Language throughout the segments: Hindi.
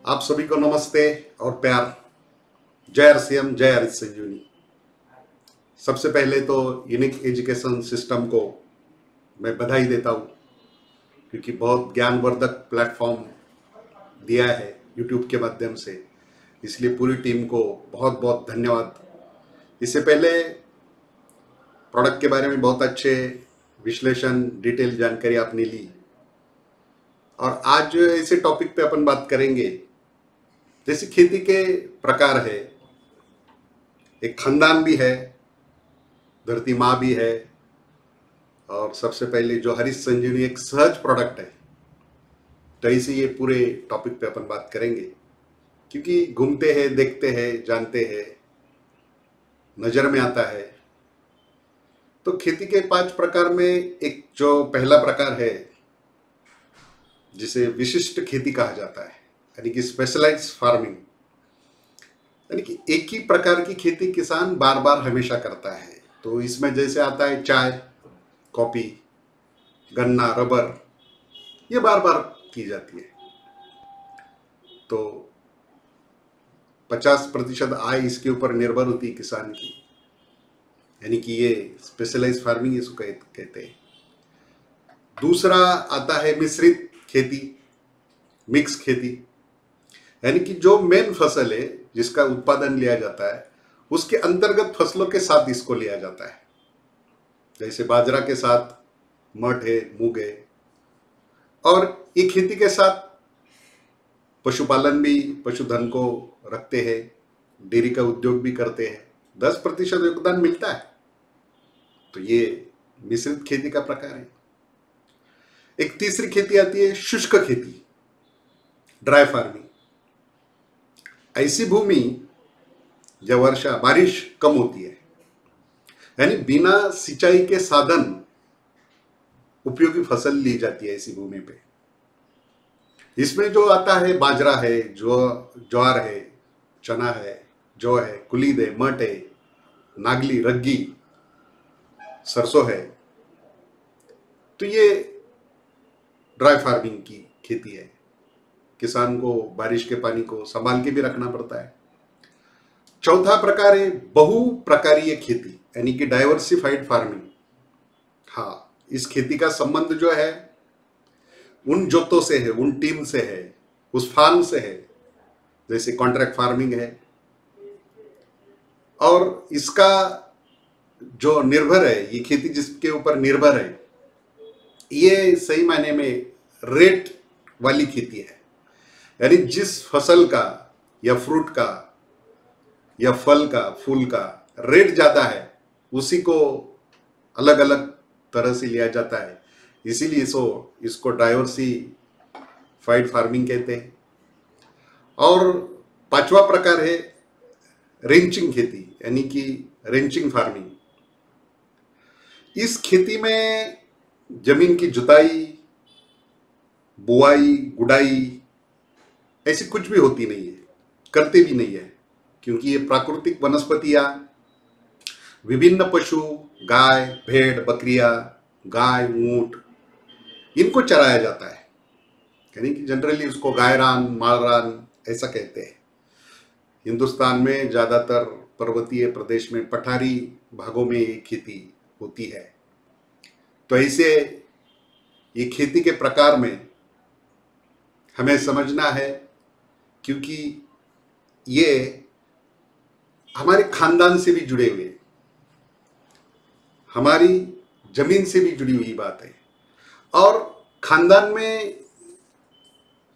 आप सभी को नमस्ते और प्यार। जय RCM, जय हरीश संजीवनी। सबसे पहले तो यूनिक एजुकेशन सिस्टम को मैं बधाई देता हूँ, क्योंकि बहुत ज्ञानवर्धक प्लेटफॉर्म दिया है यूट्यूब के माध्यम से। इसलिए पूरी टीम को बहुत बहुत धन्यवाद। इससे पहले प्रोडक्ट के बारे में बहुत अच्छे विश्लेषण, डिटेल जानकारी आपने ली, और आज जो ऐसे टॉपिक पे अपन बात करेंगे, जैसे खेती के प्रकार है, एक खानदान भी है, धरती माँ भी है, और सबसे पहले जो हरीश संजीवनी एक सहज प्रोडक्ट है। तो ऐसे ये पूरे टॉपिक पे अपन बात करेंगे, क्योंकि घूमते हैं, देखते हैं, जानते हैं, नजर में आता है। तो खेती के 5 प्रकार में एक जो पहला प्रकार है, जिसे विशिष्ट खेती कहा जाता है, यानी कि स्पेशलाइज्ड फार्मिंग, यानी कि एक ही प्रकार की खेती किसान बार बार हमेशा करता है। तो इसमें जैसे आता है चाय, कॉफी, गन्ना, रबर, ये बार बार की जाती है। तो 50% आय इसके ऊपर निर्भर होती है किसान की, यानी कि ये स्पेशलाइज्ड फार्मिंग इसको कहते हैं। दूसरा आता है मिश्रित खेती, मिक्स खेती, यानी कि जो मेन फसल है जिसका उत्पादन लिया जाता है, उसके अंतर्गत फसलों के साथ इसको लिया जाता है। जैसे बाजरा के साथ मठ है, मूंग है, और ये खेती के साथ पशुपालन भी, पशुधन को रखते हैं, डेयरी का उद्योग भी करते हैं, 10% योगदान मिलता है। तो ये मिश्रित खेती का प्रकार है। एक तीसरी खेती आती है शुष्क खेती, ड्राई फार्मिंग। ऐसी भूमि जब वर्षा बारिश कम होती है, यानी बिना सिंचाई के साधन उपयोगी फसल ली जाती है ऐसी भूमि पे। इसमें जो आता है बाजरा है, ज्वार है, चना है, जौ है, कुलीद है, मट है, नागली, रग्गी, सरसों है। तो ये ड्राई फार्मिंग की खेती है। किसान को बारिश के पानी को संभाल के भी रखना पड़ता है। चौथा प्रकार है बहु प्रकारीय खेती, यानी कि डाइवर्सिफाइड फार्मिंग। हाँ, इस खेती का संबंध जो है उन जोतों से है, उन टीम से है, उस फार्म से है, जैसे कॉन्ट्रैक्ट फार्मिंग है। और इसका जो निर्भर है, ये खेती जिसके ऊपर निर्भर है, ये सही मायने में रेट वाली खेती है। यानी जिस फसल का या फ्रूट का या फल का, फूल का रेट ज्यादा है, उसी को अलग अलग तरह से लिया जाता है। इसीलिए इसको डाइवर्सिफाइड फार्मिंग कहते हैं। और 5वां प्रकार है रेंचिंग खेती, यानी कि रेंचिंग फार्मिंग। इस खेती में जमीन की जुताई, बुआई, गुड़ाई ऐसी कुछ भी होती नहीं है, करते भी नहीं है, क्योंकि ये प्राकृतिक वनस्पतियां, विभिन्न पशु, गाय, भेड़, बकरियां, गाय, ऊंट, इनको चराया जाता है। यानी कि जनरली उसको गायरान, मालरान ऐसा कहते हैं। हिंदुस्तान में ज्यादातर पर्वतीय प्रदेश में, पठारी भागों में ये खेती होती है। तो ऐसे ये खेती के प्रकार में हमें समझना है, क्योंकि ये हमारे खानदान से भी जुड़े हुए, हमारी जमीन से भी जुड़ी हुई बात है। और खानदान में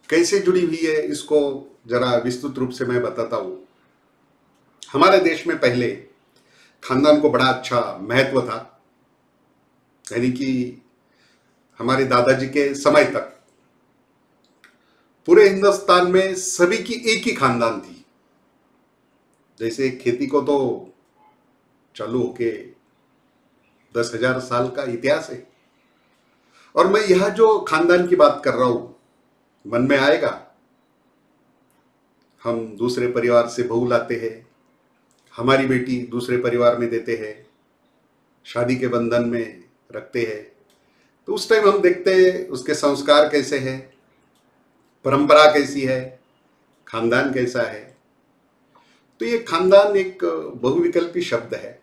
कैसे जुड़ी हुई है, इसको जरा विस्तृत रूप से मैं बताता हूं। हमारे देश में पहले खानदान को बड़ा अच्छा महत्व था, यानी कि हमारे दादाजी के समय तक पूरे हिंदुस्तान में सभी की एक ही खानदान थी। जैसे खेती को तो चालू होके 10,000 साल का इतिहास है। और मैं यह जो खानदान की बात कर रहा हूं, मन में आएगा, हम दूसरे परिवार से बहू लाते हैं, हमारी बेटी दूसरे परिवार में देते हैं, शादी के बंधन में रखते हैं। तो उस टाइम हम देखते हैं उसके संस्कार कैसे हैं, परंपरा कैसी है, खानदान कैसा है, तो ये खानदान एक बहुविकल्पी शब्द है।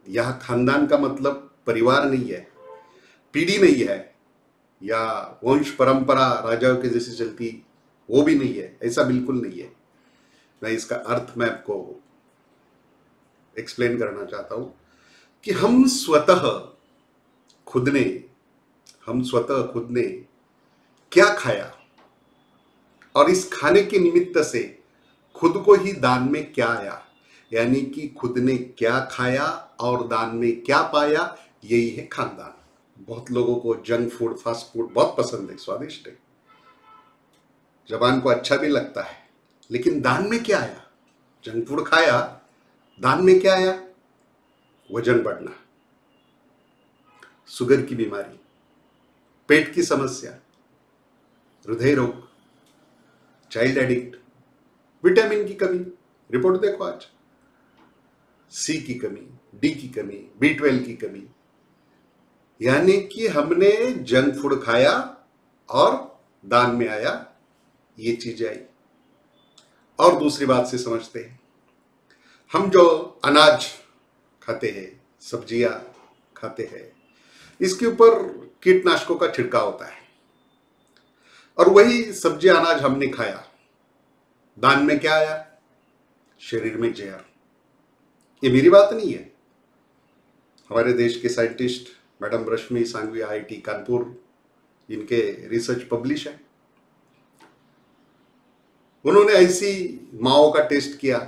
यह खानदान का मतलब परिवार नहीं है, पीढ़ी नहीं है, या वंश परंपरा राजाओं के जैसे चलती वो भी नहीं है, ऐसा बिल्कुल नहीं है। मैं इसका अर्थ मैं आपको एक्सप्लेन करना चाहता हूं कि हम स्वतः खुद ने क्या खाया और इस खाने के निमित्त से खुद को ही दान में क्या आया, यानी कि खुद ने क्या खाया और दान में क्या पाया, यही है खानदान। बहुत लोगों को जंक फूड, फास्ट फूड बहुत पसंद है, स्वादिष्ट है, जबान को अच्छा भी लगता है, लेकिन दान में क्या आया? जंक फूड खाया, दान में क्या आया? वजन बढ़ना, शुगर की बीमारी, पेट की समस्या, हृदय रोग, चाइल्ड एडिक्ट, विटामिन की कमी, रिपोर्ट देखो आज, सी की कमी, डी की कमी, B12 की कमी, यानी कि हमने जंक फूड खाया और दान में आया, ये चीजें आई। और दूसरी बात से समझते हैं, हम जो अनाज खाते हैं, सब्जियां खाते हैं, इसके ऊपर कीटनाशकों का छिड़काव होता है, और वही सब्जी अनाज हमने खाया, दान में क्या आया? शरीर में जहर। ये मेरी बात नहीं है, हमारे देश के साइंटिस्ट मैडम रश्मि सांघवी IIT कानपुर, इनके रिसर्च पब्लिश है। उन्होंने ऐसी माओ का टेस्ट किया,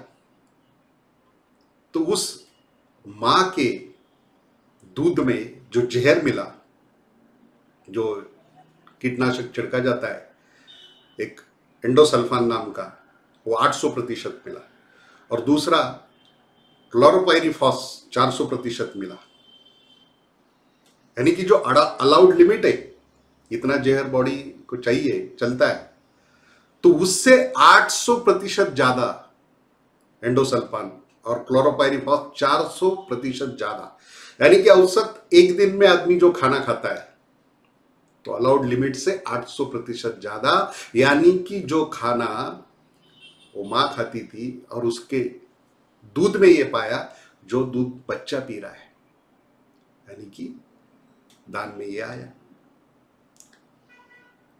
तो उस मां के दूध में जो जहर मिला, जो कीटनाशक छिड़का जाता है एक एंडोसल्फान नाम का, वो 800% मिला, और दूसरा क्लोरोपाइरीफॉस 400% मिला, यानी कि जो अलाउड लिमिट है, इतना जहर बॉडी को चाहिए, चलता है, तो उससे 800% ज्यादा एंडोसल्फान और क्लोरोपाइरीफॉस 400% ज्यादा, यानी कि औसत एक दिन में आदमी जो खाना खाता है, तो अलाउड लिमिट से 800% ज्यादा, यानी कि जो खाना वो मां खाती थी और उसके दूध में ये पाया, जो दूध बच्चा पी रहा है, यानी कि दान में ये आया।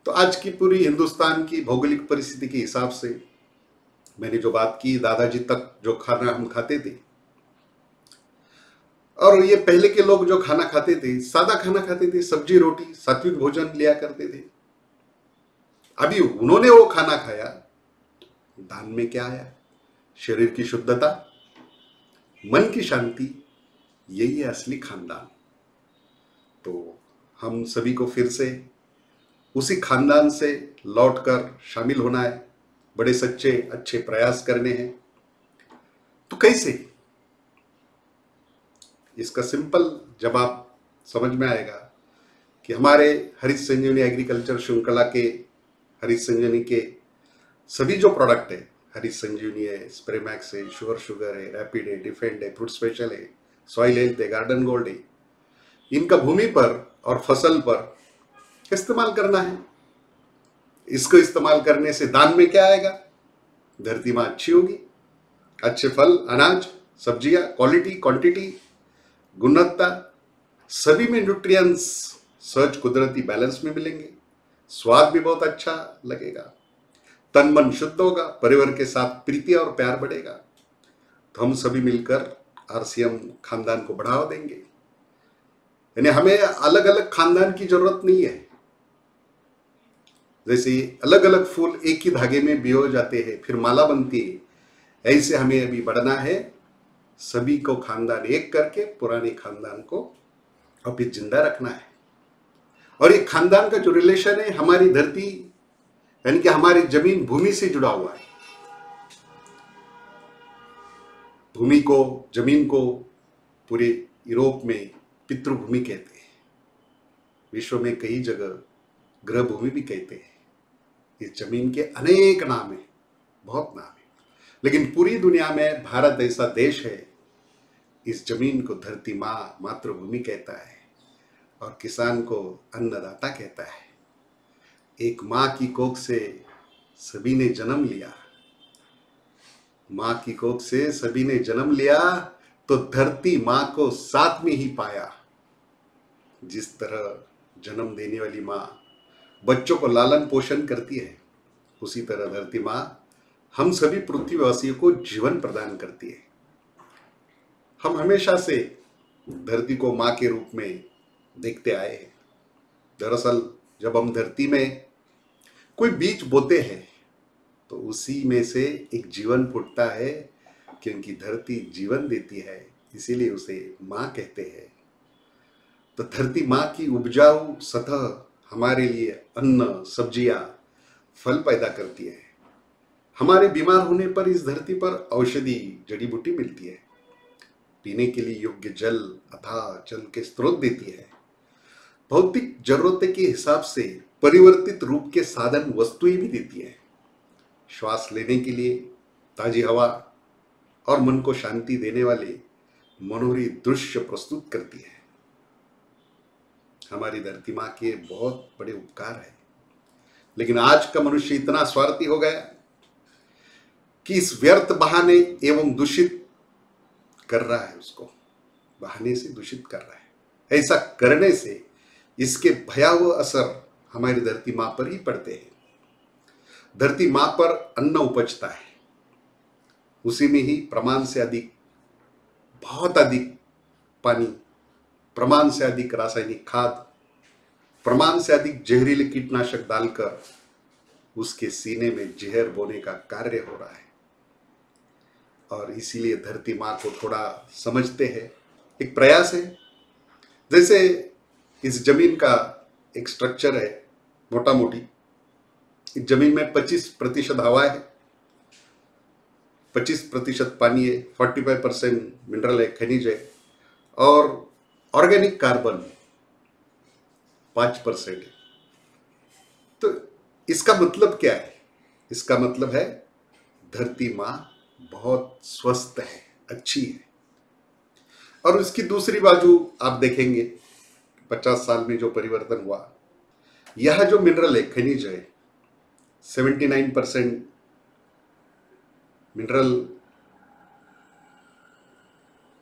तो आज की पूरी हिंदुस्तान की भौगोलिक परिस्थिति के हिसाब से मैंने जो बात की, दादाजी तक जो खाना हम खाते थे, और ये पहले के लोग जो खाना खाते थे, सादा खाना खाते थे, सब्जी रोटी, सात्विक भोजन लिया करते थे, अभी उन्होंने वो खाना खाया, दान में क्या आया? शरीर की शुद्धता, मन की शांति, यही है असली खानदान। तो हम सभी को फिर से उसी खानदान से लौटकर शामिल होना है, बड़े सच्चे अच्छे प्रयास करने हैं। तो कैसे? इसका सिंपल जवाब समझ में आएगा कि हमारे हरीश संजीवनी एग्रीकल्चर श्रृंखला के, हरीश संजीवनी के सभी जो प्रोडक्ट है, हरीश संजीवनी है, स्प्रेमैक्स है, शुगर है, रैपिड है, डिफेंड है, फ्रूट स्पेशल है, सॉइल हेल्थ है, गार्डन गोल्ड है, इनका भूमि पर और फसल पर इस्तेमाल करना है। इसको इस्तेमाल करने से दान में क्या आएगा? धरती मां अच्छी होगी, अच्छे फल, अनाज, सब्जियां, क्वालिटी, क्वांटिटी, गुणवत्ता, सभी में न्यूट्रिएंट्स सहज कुदरती बैलेंस में मिलेंगे, स्वाद भी बहुत अच्छा लगेगा, तन मन शुद्ध होगा, परिवार के साथ प्रीति और प्यार बढ़ेगा। तो हम सभी मिलकर RCM खानदान को बढ़ावा देंगे। यानी हमें अलग अलग खानदान की जरूरत नहीं है। जैसे अलग अलग फूल एक ही धागे में बियो जाते हैं, फिर माला बनती है, ऐसे हमें अभी बढ़ना है, सभी को खानदान एक करके पुराने खानदान को अभी जिंदा रखना है। और ये खानदान का जो रिलेशन है, हमारी धरती यानी कि हमारी जमीन भूमि से जुड़ा हुआ है। भूमि को, जमीन को पूरे यूरोप में पितृभूमि कहते हैं, विश्व में कई जगह ग्रह भूमि भी कहते हैं। इस जमीन के अनेक नाम है, बहुत नाम है, लेकिन पूरी दुनिया में भारत ऐसा देश है, इस जमीन को धरती मां, मातृभूमि कहता है, और किसान को अन्नदाता कहता है। एक मां की कोख से सभी ने जन्म लिया, माँ की कोख से सभी ने जन्म लिया, तो धरती माँ को साथ में ही पाया। जिस तरह जन्म देने वाली माँ बच्चों को लालन पोषण करती है, उसी तरह धरती माँ हम सभी पृथ्वीवासियों को जीवन प्रदान करती है। हम हमेशा से धरती को माँ के रूप में देखते आए हैं। दरअसल जब हम धरती में कोई बीज बोते हैं तो उसी में से एक जीवन फूटता है, क्योंकि धरती जीवन देती है, इसीलिए उसे माँ कहते हैं। तो धरती माँ की उपजाऊ सतह हमारे लिए अन्न, सब्जियां, फल पैदा करती है। हमारे बीमार होने पर इस धरती पर औषधि, जड़ी बूटी मिलती है। पीने के लिए योग्य जल, अथाह जल के स्रोत देती है। भौतिक जरूरतें के हिसाब से परिवर्तित रूप के साधन, वस्तुएं भी देती है। श्वास लेने के लिए ताजी हवा और मन को शांति देने वाले मनोहरी दृश्य प्रस्तुत करती है। हमारी धरती माँ के बहुत बड़े उपकार है। लेकिन आज का मनुष्य इतना स्वार्थी हो गया कि इस व्यर्थ बहाने एवं दूषित कर रहा है, उसको बहाने से दूषित कर रहा है। ऐसा करने से इसके भयावह असर हमारी धरती माँ पर ही पड़ते हैं। धरती माँ पर अन्न उपजता है, उसी में ही प्रमाण से अधिक, बहुत अधिक पानी, प्रमाण से अधिक रासायनिक खाद, प्रमाण से अधिक जहरीले कीटनाशक डालकर उसके सीने में जहर बोने का कार्य हो रहा है। और इसीलिए धरती माँ को थोड़ा समझते हैं, एक प्रयास है। जैसे इस जमीन का एक स्ट्रक्चर है, मोटा मोटी इस जमीन में 25% हवा है, 25% पानी है, 45% मिनरल है, खनिज है, और ऑर्गेनिक कार्बन 5% है। तो इसका मतलब क्या है? इसका मतलब है धरती माँ बहुत स्वस्थ है, अच्छी है। और उसकी दूसरी बाजू आप देखेंगे, 50 साल में जो परिवर्तन हुआ, यह जो मिनरल है, खनिज है, 79% मिनरल,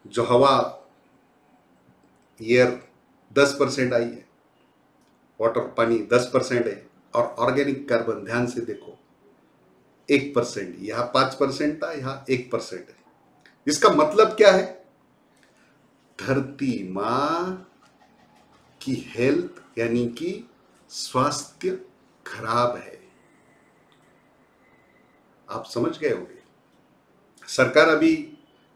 जो हवा, एयर 10% आई है, वाटर, पानी 10% है, और ऑर्गेनिक कार्बन ध्यान से देखो 1%। यहां 5% था, यहां 1% है। इसका मतलब क्या है? धरती मां की हेल्थ यानी कि स्वास्थ्य खराब है। आप समझ गए होंगे। सरकार अभी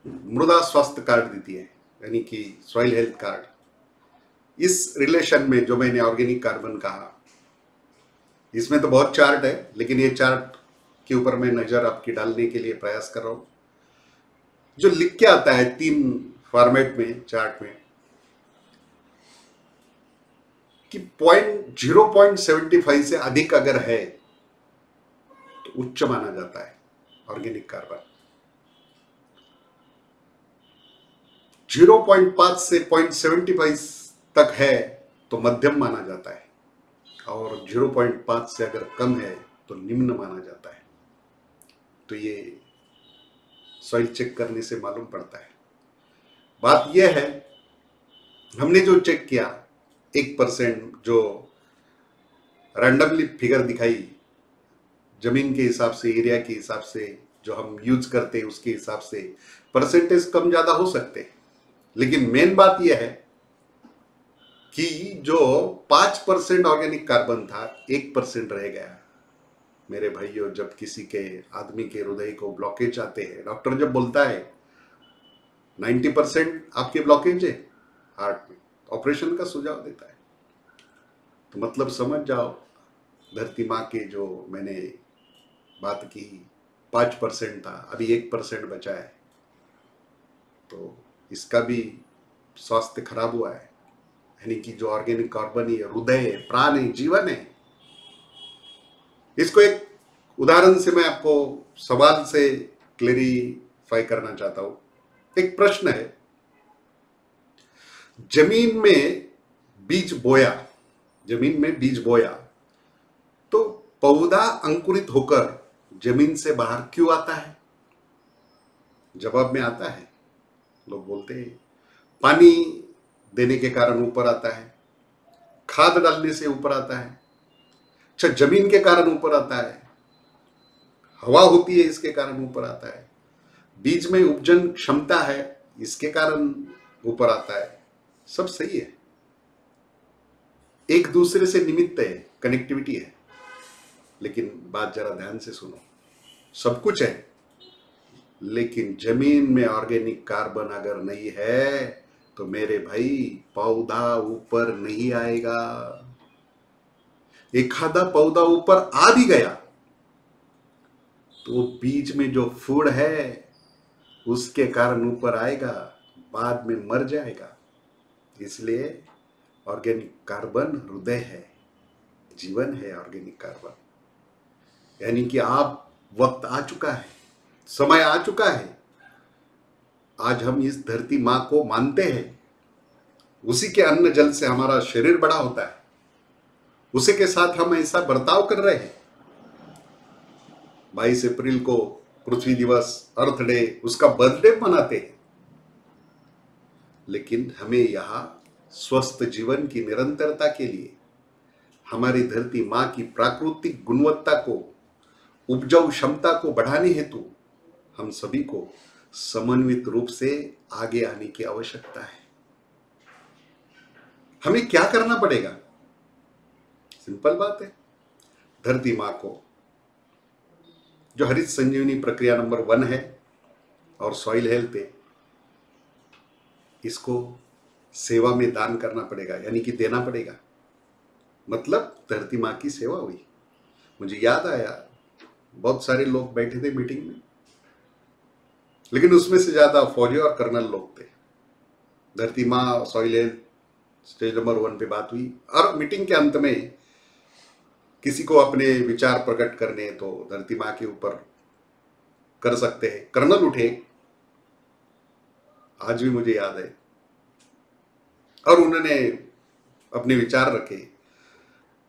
मृदा स्वास्थ्य कार्ड देती है, यानी कि सॉइल हेल्थ कार्ड। इस रिलेशन में जो मैंने ऑर्गेनिक कार्बन कहा, इसमें तो बहुत चार्ट है, लेकिन ये चार्ट के ऊपर मैं नजर आपकी डालने के लिए प्रयास कर रहा हूं। जो लिख के आता है 3 फॉर्मेट में, चार्ट में, कि 0.75 से अधिक अगर है तो उच्च माना जाता है ऑर्गेनिक कार्बन। 0.5 से 0.75 तक है तो मध्यम माना जाता है, और 0.5 से अगर कम है तो निम्न माना जाता है। तो ये सॉइल चेक करने से मालूम पड़ता है। बात यह है, हमने जो चेक किया 1% जो रैंडमली फिगर दिखाई, जमीन के हिसाब से, एरिया के हिसाब से, जो हम यूज करते हैं उसके हिसाब से परसेंटेज कम ज्यादा हो सकते हैं। लेकिन मेन बात यह है कि जो 5% ऑर्गेनिक कार्बन था, 1% रह गया। मेरे भाइयों, जब किसी के आदमी के हृदय को ब्लॉकेज आते हैं, डॉक्टर जब बोलता है 90% आपके ब्लॉकेज है हार्ट में, ऑपरेशन का सुझाव देता है, तो मतलब समझ जाओ धरती माँ के जो मैंने बात की 5% था, अभी 1% बचा है, तो इसका भी स्वास्थ्य खराब हुआ है। यानी कि जो ऑर्गेनिक कार्बन है, हृदय है, प्राण है, जीवन है। इसको एक उदाहरण से मैं आपको सवाल से क्लेरिफाई करना चाहता हूं। एक प्रश्न है, जमीन में बीज बोया, जमीन में बीज बोया तो पौधा अंकुरित होकर जमीन से बाहर क्यों आता है? जवाब में आता है। लोग बोलते हैं पानी देने के कारण ऊपर आता है, खाद डालने से ऊपर आता है, अच्छा जमीन के कारण ऊपर आता है, हवा होती है इसके कारण ऊपर आता है, बीज में उपजन क्षमता है इसके कारण ऊपर आता है। सब सही है, एक दूसरे से निमित्त है, कनेक्टिविटी है। लेकिन बात जरा ध्यान से सुनो, सब कुछ है लेकिन जमीन में ऑर्गेनिक कार्बन अगर नहीं है तो मेरे भाई पौधा ऊपर नहीं आएगा। एक आधा पौधा ऊपर आ भी गया तो बीज में जो फूड है उसके कारण ऊपर आएगा, बाद में मर जाएगा। इसलिए ऑर्गेनिक कार्बन हृदय है, जीवन है ऑर्गेनिक कार्बन। यानी कि आप वक्त आ चुका है, समय आ चुका है, आज हम इस धरती मां को मानते हैं, उसी के अन्न जल से हमारा शरीर बड़ा होता है, उसी के साथ हम ऐसा बर्ताव कर रहे हैं। 22 अप्रैल को पृथ्वी दिवस, अर्थ डे, उसका बर्थडे मनाते हैं। लेकिन हमें यहां स्वस्थ जीवन की निरंतरता के लिए हमारी धरती मां की प्राकृतिक गुणवत्ता को, उपजाऊ क्षमता को बढ़ाने हेतु हम सभी को समन्वित रूप से आगे आने की आवश्यकता है। हमें क्या करना पड़ेगा? सिंपल बात है, धरती मां को जो हरित संजीवनी प्रक्रिया नंबर 1 है और सॉइल हेल्थ है, इसको सेवा में दान करना पड़ेगा, यानी कि देना पड़ेगा। मतलब धरती मां की सेवा हुई। मुझे याद आया बहुत सारे लोग बैठे थे मीटिंग में, लेकिन उसमें से ज्यादा फौजी और कर्नल लोग थे। धरती मां, सॉइल हेल्थ स्टेज नंबर 1 पे बात हुई और मीटिंग के अंत में किसी को अपने विचार प्रकट करने तो धरती मां के ऊपर कर सकते हैं। कर्नल उठे, आज भी मुझे याद है, और उन्होंने अपने विचार रखे।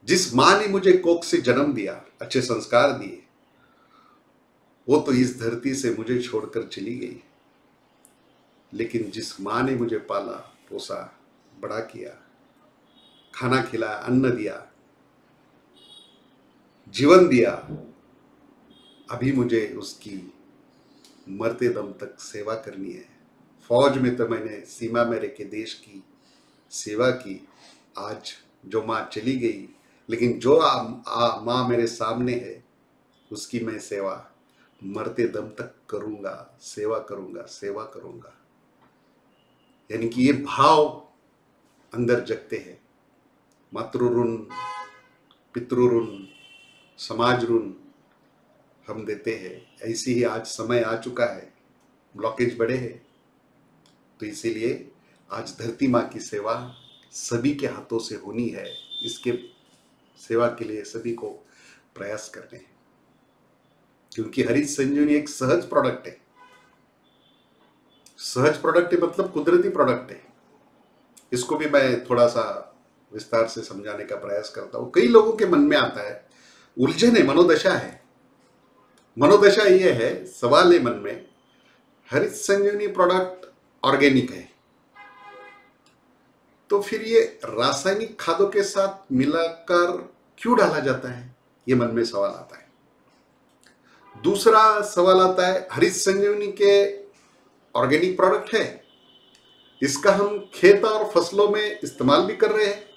जिस मां ने मुझे कोख से जन्म दिया, अच्छे संस्कार दिए, वो तो इस धरती से मुझे छोड़कर चली गई, लेकिन जिस मां ने मुझे पाला, पोसा, बड़ा किया, खाना खिलाया, अन्न दिया, जीवन दिया, अभी मुझे उसकी मरते दम तक सेवा करनी है। फौज में तो मैंने सीमा में रह के देश की सेवा की, आज जो माँ चली गई, लेकिन जो माँ मेरे सामने है उसकी मैं सेवा मरते दम तक करूंगा, सेवा करूंगा, सेवा करूंगा। यानी कि ये भाव अंदर जगते हैं। मातृ ऋण, पितृ ऋण, समाज ऋण हम देते हैं। ऐसी ही आज समय आ चुका है, ब्लॉकेज बढ़े हैं, तो इसीलिए आज धरती माँ की सेवा सभी के हाथों से होनी है। इसके सेवा के लिए सभी को प्रयास करने हैं, क्योंकि हरित संजीवनी एक सहज प्रोडक्ट है। सहज प्रोडक्ट है मतलब कुदरती प्रोडक्ट है। इसको भी मैं थोड़ा सा विस्तार से समझाने का प्रयास करता हूं। कई लोगों के मन में आता है, उलझन है, मनोदशा है। मनोदशा ये है, सवाल है मन में, हरित संजीवनी प्रोडक्ट ऑर्गेनिक है, तो फिर ये रासायनिक खादों के साथ मिलाकर क्यों डाला जाता है? ये मन में सवाल आता है। दूसरा सवाल आता है, हरित संजीवनी के ऑर्गेनिक प्रोडक्ट है, इसका हम खेत और फसलों में इस्तेमाल भी कर रहे हैं,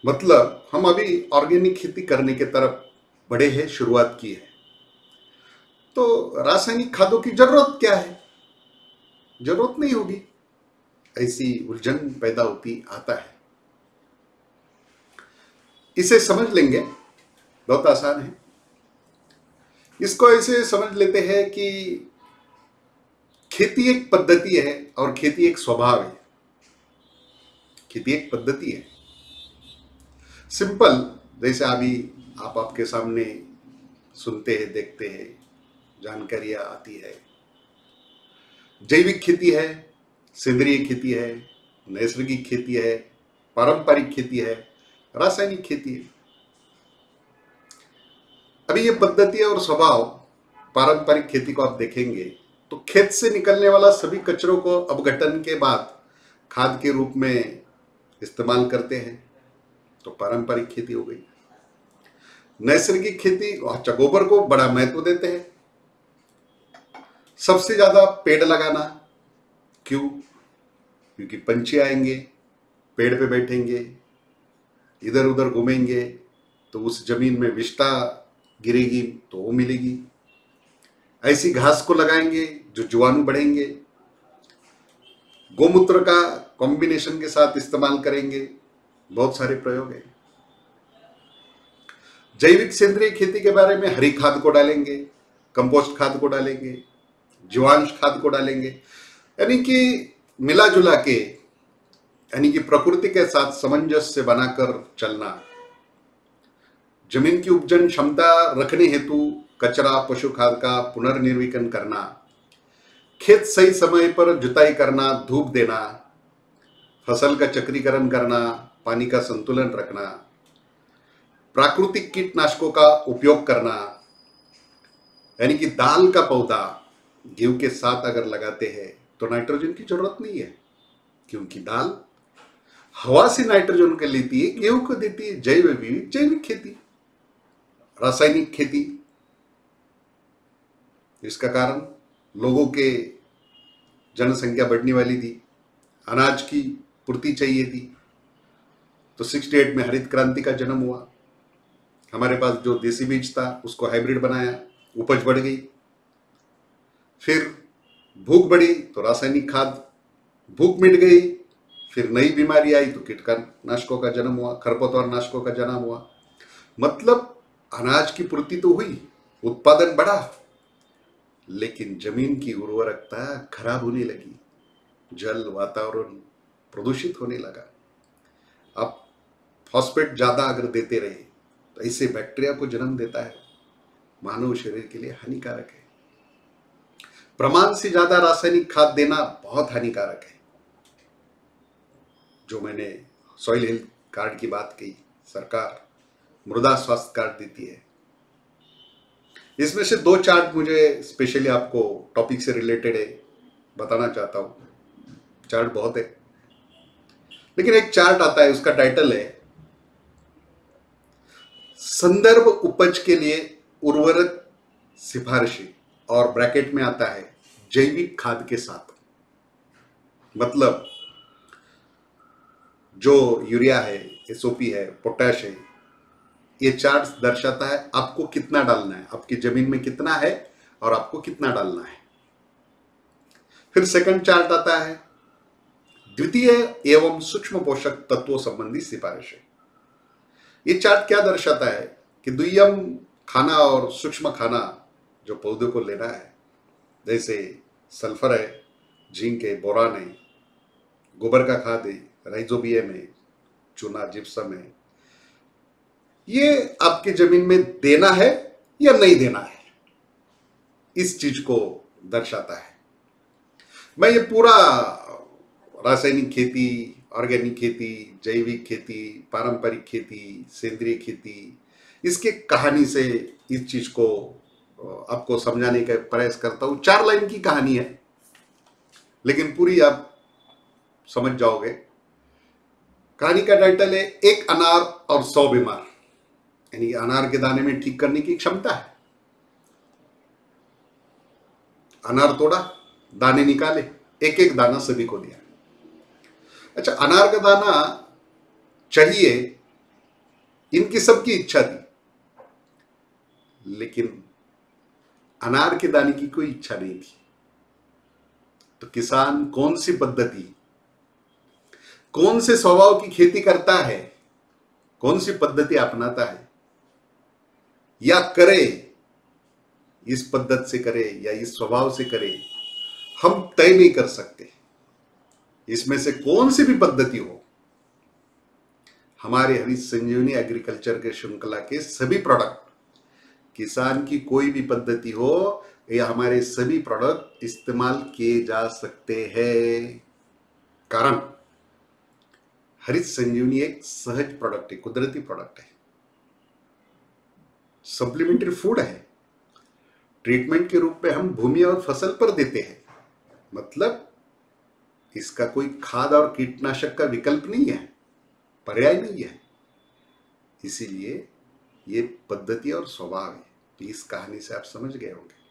मतलब हम अभी ऑर्गेनिक खेती करने के तरफ बढ़े हैं, शुरुआत की है, तो रासायनिक खादों की जरूरत क्या है? जरूरत नहीं होगी। ऐसी उलझन पैदा होती आता है। इसे समझ लेंगे, बहुत आसान है। इसको ऐसे समझ लेते हैं कि खेती एक पद्धति है और खेती एक स्वभाव है। खेती एक पद्धति है, सिंपल, जैसे अभी आप आपके सामने सुनते हैं, देखते हैं, जानकारियां आती है। जैविक खेती है, सेंद्रीय खेती है, नैसर्गिक खेती है, पारंपरिक खेती है, रासायनिक खेती है। अभी ये पद्धति और स्वभाव, पारंपरिक खेती को आप देखेंगे तो खेत से निकलने वाला सभी कचरों को अपघटन के बाद खाद के रूप में इस्तेमाल करते हैं, तो पारंपरिक खेती हो गई। नैसर्गिक खेती, अच्छा, गोबर को बड़ा महत्व देते हैं। सबसे ज्यादा पेड़ लगाना, क्यों? क्योंकि पंछी आएंगे, पेड़ पे बैठेंगे, इधर उधर घूमेंगे, तो उस जमीन में विष्ठा गिरेगी तो वो मिलेगी। ऐसी घास को लगाएंगे जो जीवाणु बढ़ेंगे। गोमूत्र का कॉम्बिनेशन के साथ इस्तेमाल करेंगे। बहुत सारे प्रयोग हैं। जैविक सेंद्रीय खेती के बारे में हरी खाद को डालेंगे, कंपोस्ट खाद को डालेंगे, जीवांश खाद को डालेंगे, यानी कि मिला जुला के, यानी कि प्रकृति के साथ सामंजस्य बनाकर चलना। जमीन की उपजन क्षमता रखने हेतु कचरा पशु खाद का पुनर्निर्वीकरण करना, खेत सही समय पर जुताई करना, धूप देना, फसल का चक्रीकरण करना, पानी का संतुलन रखना, प्राकृतिक कीटनाशकों का उपयोग करना, यानी कि दाल का पौधा गेहूं के साथ अगर लगाते हैं तो नाइट्रोजन की जरूरत नहीं है, क्योंकि दाल हवा से नाइट्रोजन को लेती है, गेहूं को देती है। जैविक खेती, रासायनिक खेती। इसका कारण लोगों के जनसंख्या बढ़ने वाली थी, अनाज की पूर्ति चाहिए थी, तो 68 में हरित क्रांति का जन्म हुआ। हमारे पास जो देसी बीज था उसको हाइब्रिड बनाया, उपज बढ़ गई। फिर भूख बढ़ी तो रासायनिक खाद, भूख मिट गई, फिर नई बीमारी आई तो कीटनाशकों का जन्म हुआ, खरपतवार नाशकों का जन्म हुआ। मतलब अनाज की पूर्ति तो हुई, उत्पादन बढ़ा, लेकिन जमीन की उर्वरकता खराब होने लगी, जल वातावरण प्रदूषित होने लगा। अब फॉस्फेट ज्यादा अगर देते रहे तो इससे बैक्टीरिया को जन्म देता है, मानव शरीर के लिए हानिकारक है। प्रमाण से ज्यादा रासायनिक खाद देना बहुत हानिकारक है। जो मैंने सॉइल हेल्थ कार्ड की बात की, सरकार मृदा स्वास्थ्य कार्ड देती है। इसमें से 2 चार्ट मुझे स्पेशली आपको टॉपिक से रिलेटेड है, बताना चाहता हूं। चार्ट बहुत है, लेकिन एक चार्ट आता है, उसका टाइटल है संदर्भ उपज के लिए उर्वरक सिफारिशें, और ब्रैकेट में आता है जैविक खाद के साथ। मतलब जो यूरिया है, एसओपी है, पोटैश है, ये चार्ट दर्शाता है आपको कितना डालना है, आपकी जमीन में कितना है और आपको कितना डालना है। फिर सेकंड चार्ट आता है द्वितीय एवं सूक्ष्म पोषक तत्वों संबंधी सिफारिशें। ये चार्ट क्या दर्शाता है कि द्वितीयम खाना और सूक्ष्म खाना जो पौधे को लेना है, जैसे सल्फर है, जिंक है, बोरान है, गोबर का खाद है, राइजोबियम है, चूना, जिप्सम है, ये आपके जमीन में देना है या नहीं देना है, इस चीज को दर्शाता है। मैं ये पूरा रासायनिक खेती, ऑर्गेनिक खेती, जैविक खेती, पारंपरिक खेती, सेंद्रीय खेती, इसके कहानी से इस चीज को आपको समझाने का प्रयास करता हूं। 4 लाइन की कहानी है, लेकिन पूरी आप समझ जाओगे। कहानी का टाइटल है एक अनार और 100 बीमार, यानी अनार के दाने में ठीक करने की क्षमता है। अनार तोड़ा, दाने निकाले, एक एक दाना सभी को दिया। अच्छा, अनार का दाना चाहिए, इनकी सबकी इच्छा थी, लेकिन अनार के दाने की कोई इच्छा नहीं थी। तो किसान कौन सी पद्धति, कौन से स्वभाव की खेती करता है, कौन सी पद्धति अपनाता है, या करे, इस पद्धति से करे या इस स्वभाव से करे, हम तय नहीं कर सकते। इसमें से कौन सी भी पद्धति हो, हमारे हरित संजीवनी एग्रीकल्चर के श्रृंखला के सभी प्रोडक्ट, किसान की कोई भी पद्धति हो, या हमारे सभी प्रोडक्ट इस्तेमाल किए जा सकते हैं। कारण हरित संजीवनी एक सहज प्रोडक्ट है, कुदरती प्रोडक्ट है, सप्लीमेंट्री फूड है। ट्रीटमेंट के रूप में हम भूमि और फसल पर देते हैं। मतलब इसका कोई खाद और कीटनाशक का विकल्प नहीं है, पर्याय नहीं है। इसीलिए ये पद्धति और स्वभाव है। तो इस कहानी से आप समझ गए होंगे।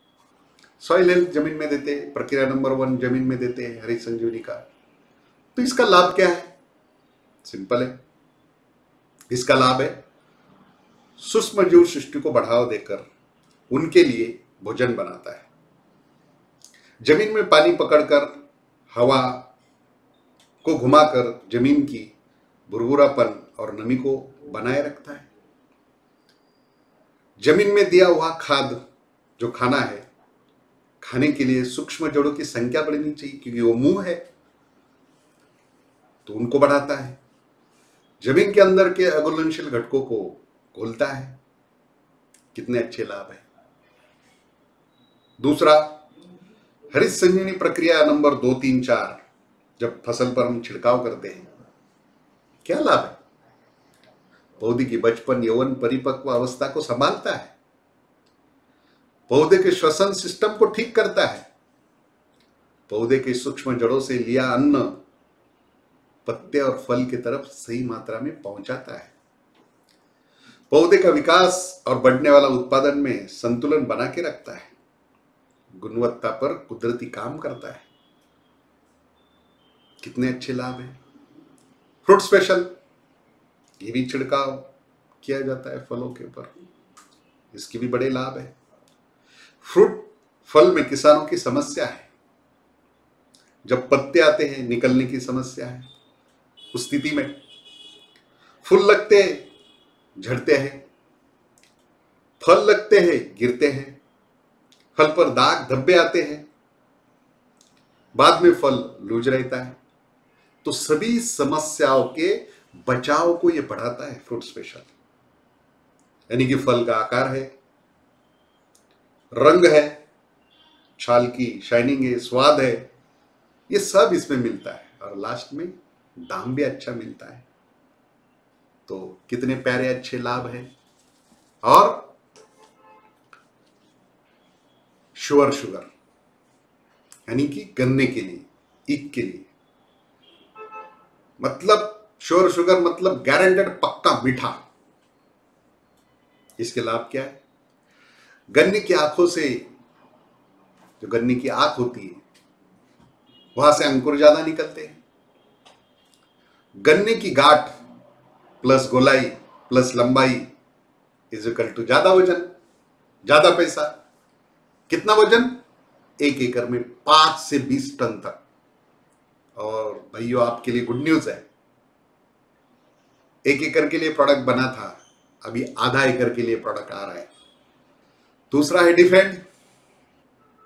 सॉइल हेल्थ जमीन में देते हैं, प्रक्रिया नंबर 1 जमीन में देते हैं हरित संजीवनी का। तो इसका लाभ क्या है? सिंपल है। इसका लाभ है सूक्ष्म जीव सृष्टि को बढ़ावा देकर उनके लिए भोजन बनाता है। जमीन में पानी पकड़कर हवा को घुमाकर जमीन की भुरभुरापन और नमी को बनाए रखता है। जमीन में दिया हुआ खाद जो खाना है, खाने के लिए सूक्ष्म जड़ों की संख्या बढ़नी चाहिए, क्योंकि वो मुंह है तो उनको बढ़ाता है। जमीन के अंदर के अघुलनशील घटकों को घोलता है। कितने अच्छे लाभ है। दूसरा, हरित संजीवनी प्रक्रिया नंबर 2, 3, 4 जब फसल पर हम छिड़काव करते हैं, क्या लाभ है? पौधे की बचपन, यौवन, परिपक्व अवस्था को संभालता है। पौधे के श्वसन सिस्टम को ठीक करता है। पौधे के सूक्ष्म जड़ों से लिया अन्न पत्ते और फल की तरफ सही मात्रा में पहुंचाता है। पौधे का विकास और बढ़ने वाला उत्पादन में संतुलन बना के रखता है। गुणवत्ता पर कुदरती काम करता है। कितने अच्छे लाभ हैं। फ्रूट स्पेशल, ये भी छिड़काव किया जाता है फलों के ऊपर, इसके भी बड़े लाभ है। फ्रूट फल में किसानों की समस्या है, जब पत्ते आते हैं निकलने की समस्या है। उस स्थिति में फूल लगते हैं झड़ते हैं, फल लगते हैं गिरते हैं, फल पर दाग धब्बे आते हैं, बाद में फल लूज रहता है। तो सभी समस्याओं के बचाव को यह बढ़ाता है फ्रूट स्पेशल। यानी कि फल का आकार है, रंग है, छाल की शाइनिंग है, स्वाद है, ये सब इसमें मिलता है। और लास्ट में दाम भी अच्छा मिलता है। तो कितने प्यारे अच्छे लाभ हैं। और श्योर शुगर, यानी कि गन्ने के लिए, ईख के लिए, मतलब श्योर शुगर मतलब गारंटेड, पक्का मीठा। इसके लाभ क्या है? गन्ने की आंखों से, जो गन्ने की आंख होती है, वहां से अंकुर ज्यादा निकलते हैं। गन्ने की गांठ प्लस गोलाई प्लस लंबाई इज इक्वल टू ज्यादा वजन, ज्यादा पैसा। कितना वजन? 1 एकड़ में 5 से 20 टन तक। और भाइयों, आपके लिए गुड न्यूज है, 1 एकड़ के लिए प्रोडक्ट बना था, अभी आधा एकड़ के लिए प्रोडक्ट आ रहा है। दूसरा है डिफेंड,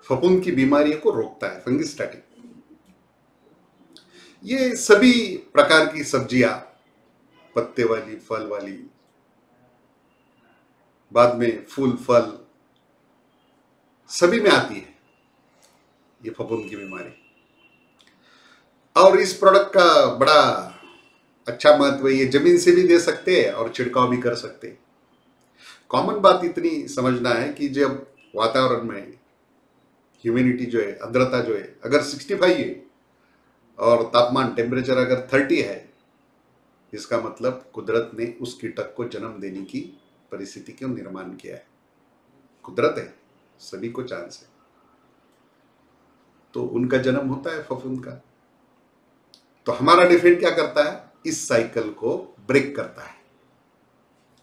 फफूंद की बीमारियों को रोकता है, फंगिस्टैटिक। ये सभी प्रकार की सब्जियां, पत्ते वाली, फल वाली, बाद में फूल फल, सभी में आती है ये फफूंद की बीमारी। और इस प्रोडक्ट का बड़ा अच्छा महत्व है, ये जमीन से भी दे सकते हैं और छिड़काव भी कर सकते हैं। कॉमन बात इतनी समझना है कि जब वातावरण में ह्यूमिडिटी जो है, आर्द्रता जो है, अगर 65 है और तापमान टेम्परेचर अगर 30 है, इसका मतलब कुदरत ने उस कीटक को जन्म देने की परिस्थिति का निर्माण किया है। कुदरत है, सभी को चांस है, तो उनका जन्म होता है फफूंद का। तो हमारा डिफेंड क्या करता है? इस साइकिल को ब्रेक करता है।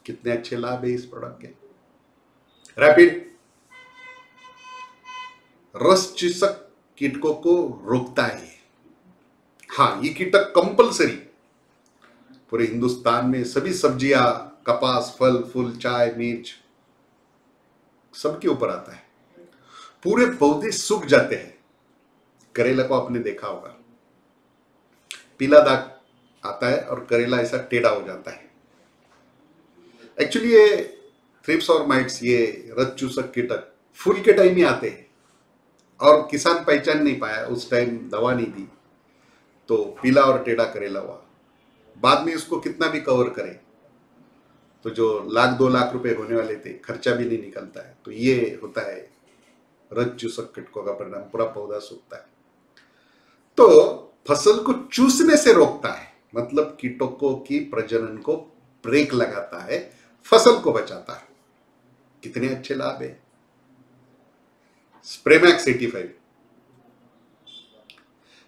कितने अच्छे लाभ है इस प्रोडक्ट के। रैपिड, रस चूसक कीटकों को रोकता है। हाँ, ये कीटक कंपलसरी पूरे हिंदुस्तान में सभी सब्जियां, कपास, फल फूल, चाय, मिर्च, सबके ऊपर आता है। पूरे पौधे सूख जाते हैं। करेला को आपने देखा होगा, पीला दाग आता है और करेला ऐसा टेढ़ा हो जाता है। एक्चुअली ये थ्रिप्स और माइट्स, ये रस चूसक कीटक फूल के टाइम ही आते हैं और किसान पहचान नहीं पाया, उस टाइम दवा नहीं दी, तो पीला और टेढ़ा करेला हुआ। बाद में इसको कितना भी कवर करे तो जो 1 लाख 2 लाख रुपए होने वाले थे, खर्चा भी नहीं निकलता है। तो ये होता है रज चूसक कीटकों का परिणाम, पूरा पौधा सूखता है। तो फसल को चूसने से रोकता है, मतलब कीटकों की प्रजनन को ब्रेक लगाता है, फसल को बचाता है। कितने अच्छे लाभ है। स्प्रेमैक्स 85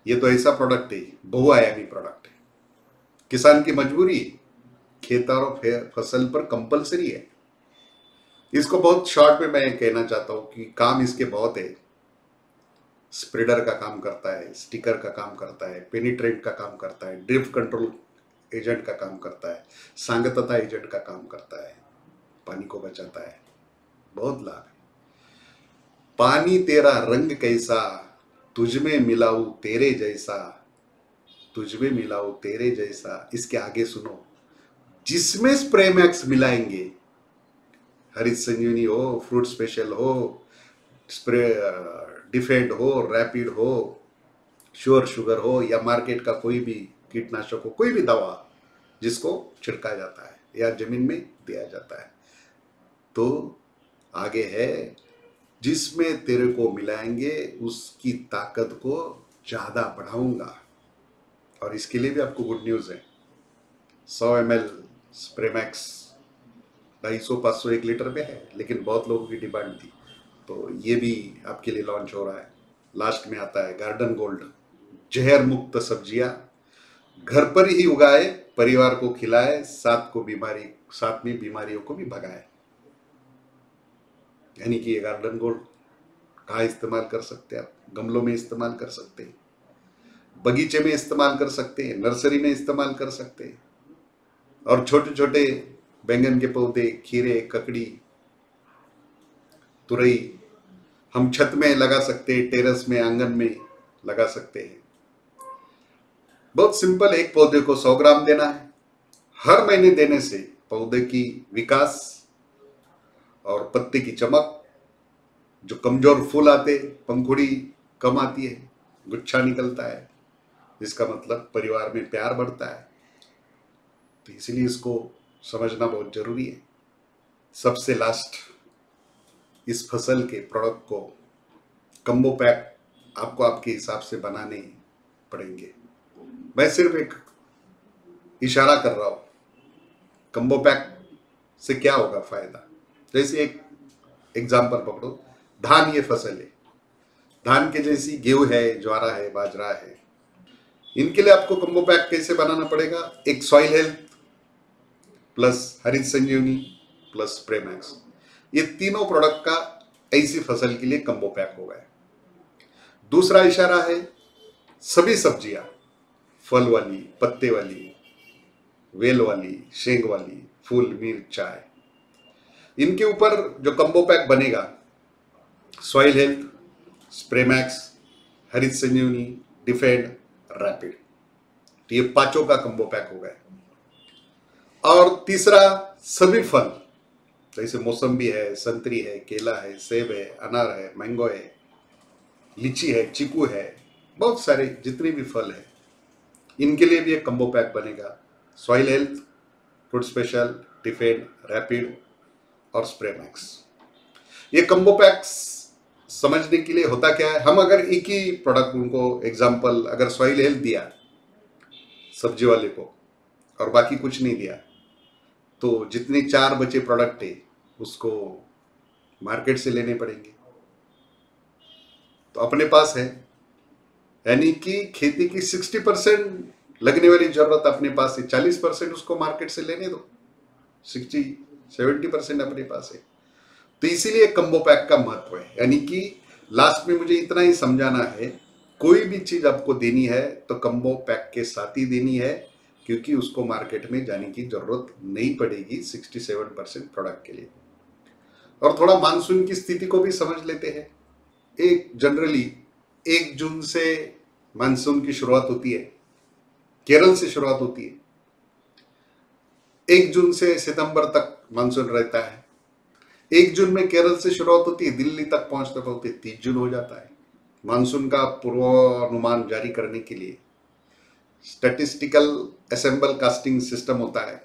ये तो ऐसा प्रोडक्ट है, बहुआयामी प्रोडक्ट है। किसान की मजबूरी, खेत और फसल पर कंपलसरी है। इसको बहुत शॉर्ट में मैं कहना चाहता हूं कि काम इसके बहुत है। स्प्रेडर का काम करता है, स्टिकर का काम करता है, पेनिट्रेंट का काम करता है, ड्रिफ्ट कंट्रोल एजेंट का काम करता है, सांगतता एजेंट का काम करता है, पानी को बचाता है। बहुत लाभ है। पानी तेरा रंग कैसा, तुझमें मिलाऊं तेरे जैसा, तुझमें मिलाऊं तेरे जैसा। इसके आगे सुनो, जिसमें स्प्रेमैक्स मिलाएंगे, हरित संजीवनी हो, फ्रूट स्पेशल हो, स्प्रे डिफेंड हो, रैपिड हो, श्योर शुगर हो, या मार्केट का कोई भी कीटनाशक हो, कोई भी दवा जिसको छिड़का जाता है या जमीन में दिया जाता है, तो आगे है, जिसमें तेरे को मिलाएंगे उसकी ताकत को ज्यादा बढ़ाऊंगा। और इसके लिए भी आपको गुड न्यूज है। 100 ml स्प्रेमैक्स 250-500 1 लीटर में है, लेकिन बहुत लोगों की डिमांड थी, तो ये भी आपके लिए लॉन्च हो रहा है। लास्ट में आता है गार्डन गोल्ड, जहर मुक्त सब्जियां घर पर ही उगाए, परिवार को खिलाए, साथ में बीमारियों को भी भगाए। यानी कि ये गार्डन गोल्ड कहाँ इस्तेमाल कर सकते हैं आप? गमलों में इस्तेमाल कर सकते हैं, बगीचे में इस्तेमाल कर सकते हैं, नर्सरी में इस्तेमाल कर सकते हैं, और छोटे छोटे बैंगन के पौधे, खीरे, ककड़ी, तुरई हम छत में लगा सकते हैं, टेरेस में, आंगन में लगा सकते हैं। बहुत सिंपल, एक पौधे को 100 ग्राम देना है। हर महीने देने से पौधे की विकास और पत्ते की चमक, जो कमजोर फूल आते, पंखुड़ी कम आती है, गुच्छा निकलता है, इसका मतलब परिवार में प्यार बढ़ता है। तो इसलिए इसको समझना बहुत जरूरी है। सबसे लास्ट, इस फसल के प्रोडक्ट को कम्बो पैक आपको आपके हिसाब से बनाने पड़ेंगे। मैं सिर्फ एक इशारा कर रहा हूं, कम्बो पैक से क्या होगा फायदा। जैसे एक एग्जाम्पल पकड़ो, धान ये फसल है, धान के जैसी गेहूं है, ज्वारा है, बाजरा है, इनके लिए आपको कम्बो पैक कैसे बनाना पड़ेगा? एक सॉइल हेल्थ प्लस हरित संजीवनी प्लस स्प्रेमैक्स, ये तीनों प्रोडक्ट का ऐसी फसल के लिए कम्बो पैक होगा। दूसरा इशारा है, सभी सब्जियां, फल वाली, पत्ते वाली, वेल वाली, शेंग वाली, फूल, मिर्च, चाय, इनके ऊपर जो कम्बो पैक बनेगा, सॉइल हेल्थ, स्प्रेमैक्स, हरित संजीवनी, डिफेंड, रैपिड, तो ये पांचों का कम्बो पैक हो गया। और तीसरा, सभी फल, जैसे मौसम्बी है, संतरी है, केला है, सेब है, अनार है, मैंगो है, लीची है, चीकू है, बहुत सारे जितने भी फल है, इनके लिए भी एक कम्बो पैक बनेगा। Soil health, fruit special, defend, rapid और स्प्रेमैक्स। ये कम्बो पैक्स समझने के लिए होता क्या है, हम अगर एक ही प्रोडक्ट उनको, एग्जांपल अगर सॉइल हेल्थ दिया सब्जी वाले को और बाकी कुछ नहीं दिया, तो जितने 4 बचे प्रोडक्ट है उसको मार्केट से लेने पड़ेंगे। तो अपने पास है, यानी कि खेती की 60% लगने वाली जरूरत अपने पास है, 40% उसको मार्केट से लेने दो, 60-70% अपने पास है। तो इसीलिए कम्बो पैक का महत्व है। यानी कि लास्ट में मुझे इतना ही समझाना है, कोई भी चीज आपको देनी है तो कम्बो पैक के साथ ही देनी है, क्योंकि उसको मार्केट में जाने की जरूरत नहीं पड़ेगी 67% प्रोडक्ट के लिए। और थोड़ा मानसून की स्थिति को भी समझ लेते हैं। एक जनरली 1 जून से मानसून की शुरुआत होती है, केरल से शुरुआत होती है, 1 जून से सितंबर तक मानसून रहता है। 1 जून में केरल से शुरुआत होती है, दिल्ली तक पहुंचते पहुंचते 30 जून हो जाता है। मानसून का पूर्वानुमान जारी करने के लिए स्टैटिस्टिकल असेंबल कास्टिंग सिस्टम होता है।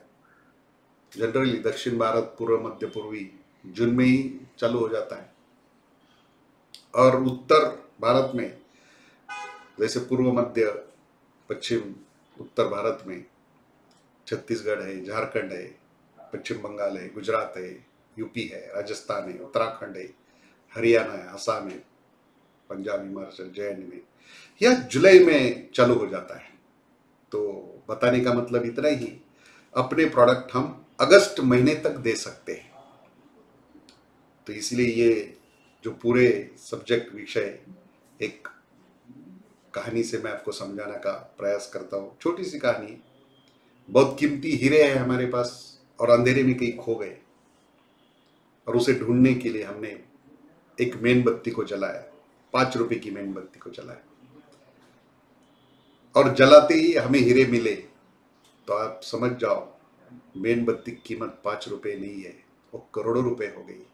जनरली दक्षिण भारत, पूर्व, मध्य पूर्वी जून में ही चालू हो जाता है। और उत्तर भारत में जैसे पूर्व मध्य पश्चिम उत्तर भारत में छत्तीसगढ़ है, झारखंड है, पश्चिम बंगाल है, गुजरात है, यूपी है, राजस्थान है, उत्तराखंड है, हरियाणा है, असम है, पंजाब, हिमाचल, जैन में यह जुलाई में चालू हो जाता है। तो बताने का मतलब इतना ही, अपने प्रोडक्ट हम अगस्त महीने तक दे सकते हैं। तो इसलिए ये जो पूरे सब्जेक्ट विषय एक कहानी से मैं आपको समझाने का प्रयास करता हूँ। छोटी सी कहानी, बहुत कीमती हीरे हैं हमारे पास और अंधेरे में कहीं खो गए, और उसे ढूंढने के लिए हमने एक मेणबत्ती को जलाया, 5 रुपए की मेणबत्ती को जलाया, और जलाते ही हमें हीरे मिले। तो आप समझ जाओ मेणबत्ती की कीमत 5 रुपए नहीं है, वो करोड़ों रुपए हो गई।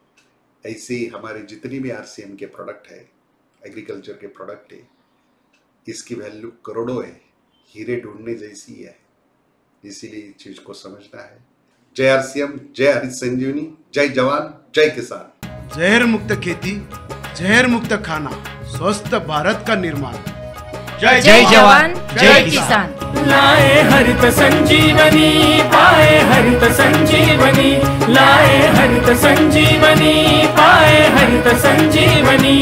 ऐसे ही हमारे जितनी भी आरसीएम के प्रोडक्ट है, एग्रीकल्चर के प्रोडक्ट है, इसकी वैल्यू करोड़ों है, हीरे ढूंढने जैसी है। इसीलिए इस चीज को समझना है। जय आरसीएम, जय हरित संजीवनी, जय जवान, जय किसान। जहर मुक्त खेती, जहर मुक्त खाना, स्वस्थ भारत का निर्माण। जय जवान, जय किसान। लाए हरित संजीवनी, पाए हरित संजीवनी, लाए हरित संजीवनी, पाए हरित संजीवनी।